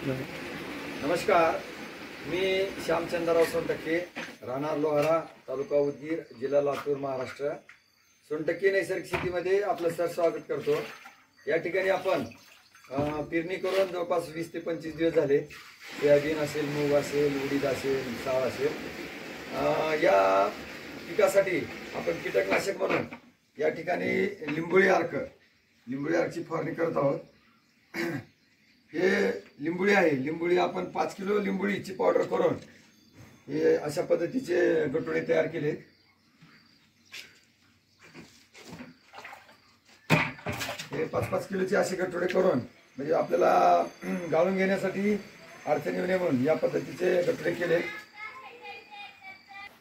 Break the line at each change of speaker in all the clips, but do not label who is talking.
नमस्कार, मी श्यामचंद्रराव सोनटक्के, राहणार लोहारा, तालुका उदगीर, जिल्हा लातूर, महाराष्ट्र. सोनटक्के नैसर्गिक शेतीमध्ये आपलं स्वागत करतो. या ठिकाणी आपण पेरणी करून जवळपास 20 ते 25 दिवस झाले. सोयाबीन असेल, मूग असेल, उडीद असेल, साळ असेल, या पिकासाठी आपण कीटकनाशक म्हणून या ठिकाणी लिंबोळी अर्कची फवारणी करत आहोत. हे लिंबोळी आहे. लिंबोळी आपण 5 किलो लिंबोळीची पावडर करून हे अशा पद्धतीचे गटोळे तयार केले. हे 5-5 किलोचे असे गटोळे करून म्हणजे आपल्याला गाळून घेण्यासाठी अडचण येऊ नये म्हणून या पद्धतीचे गटोळे केले.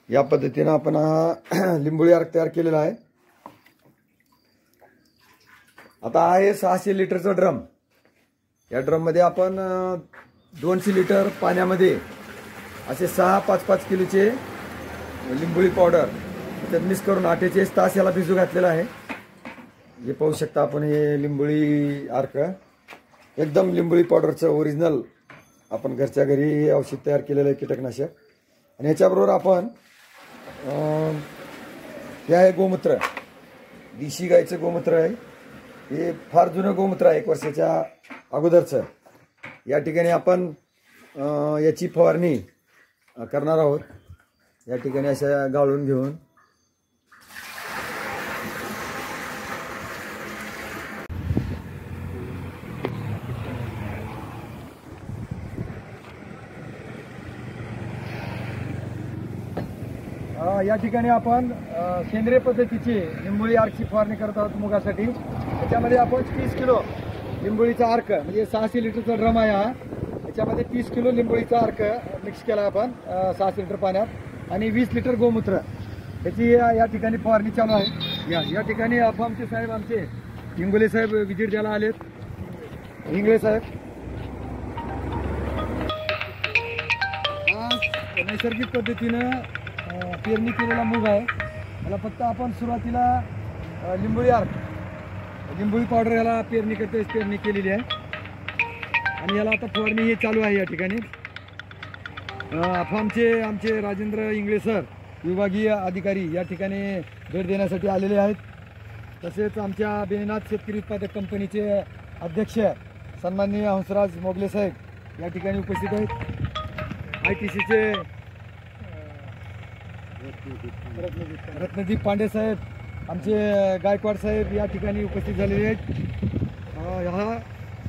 या पद्धतीने आपण हा लिंबोळी अर्क तयार केलेला आहे. आता आहे 600 लिटरचा ड्रम. या ड्रम मध्ये आपण 200 लिटर पाण्यामध्ये असे 6-5 किलोचे लिंबोळी पावडर त्यात मिक्स करून 48 तास याला भिजू घातलेला आहे. हे पाहू शकता आपण. हे लिंबोळी अर्क एकदम लिंबोळी पावडरचं ओरिजिनल आपण घरच्या घरी औषध तयार केलेलं आहे, कीटकनाशक. आणि याच्याबरोबर आपण हे आहे गोमूत्र, देशी गाईचं गोमूत्र आहे. हे फार जुनं गोमूत्र आहे, 1 वर्षाच्या अगोदरचं. या ठिकाणी आपण याची फवारणी करणार आहोत. या ठिकाणी अशा गाळून घेऊन या ठिकाणी आपण सेंद्रिय पद्धतीची लिंबोळी अर्कची फवारणी करत आहोत मुगासाठी. त्याच्यामध्ये आपण 30 किलो लिंबोळीचा अर्क म्हणजे 600 लिटरचा ड्रम आहे हा. याच्यामध्ये 30 किलो लिंबोळीचा अर्क मिक्स केला आपण 600 लिटर पाण्यात आणि 20 लिटर गोमूत्र याची या ठिकाणी फवारणी चालू आहे. या ठिकाणी आमचे साहेब, आमचे हिंगोले साहेब विजिट द्यायला आलेत. हिंगळे साहेब, नैसर्गिक पद्धतीनं पेरणी केलेला मूग आहे. याला फक्त आपण सुरुवातीला लिंबोळी पावडर याला पेरणी केलेली आहे आणि याला आता फवारणी हे चालू आहे. या ठिकाणी आमचे राजेंद्र इंगळे सर, विभागीय अधिकारी या ठिकाणी भेट देण्यासाठी आलेले आहेत. तसेच आमच्या बेनीनाथ शेतकरी उत्पादक कंपनीचे अध्यक्ष सन्माननीय हंसराज मोगले साहेब या ठिकाणी उपस्थित आहेत. ITCचे रत्नदीप पांडे साहेब, आमचे गायकवाड साहेब या ठिकाणी उपस्थित झालेले आहेत.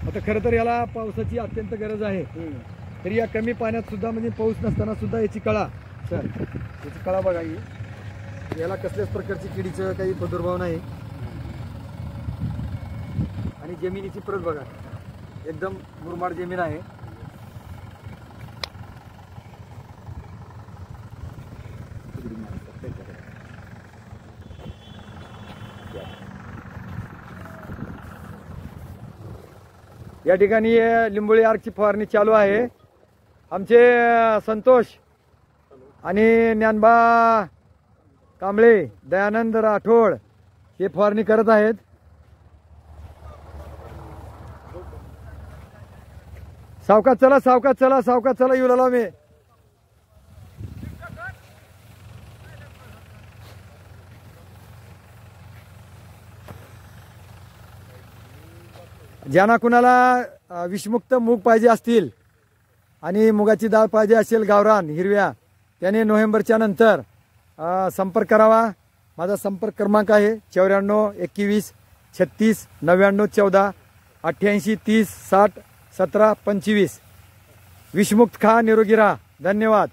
आता खरं तर याला पावसाची अत्यंत गरज आहे. तरी या कमी पाण्यात सुद्धा म्हणजे पाऊस नसताना सुद्धा याची कळा बघा. याला कसल्याच प्रकारची किडीचं काही प्रादुर्भाव नाही. आणि जमिनीची प्रत बघा, एकदम मुरमाड जमीन आहे. या ठिकाणी लिंबोळी अर्कची फवारणी चालू आहे. आमचे संतोष आणि ज्ञानबा कांबळे, दयानंद राठोड हे फवारणी करत आहेत. सावकाश चला येऊ लागलो मी. ज्यांना कुणाला विषमुक्त मूग पाहिजे असतील आणि मुगाची डाळ पाहिजे असेल गावरान हिरव्या, त्याने नोव्हेंबरच्या नंतर संपर्क करावा. माझा संपर्क क्रमांक आहे 94 21 36 99 14 88 30 60 17 25. विषमुक्त खा, निरोगी राहा. धन्यवाद.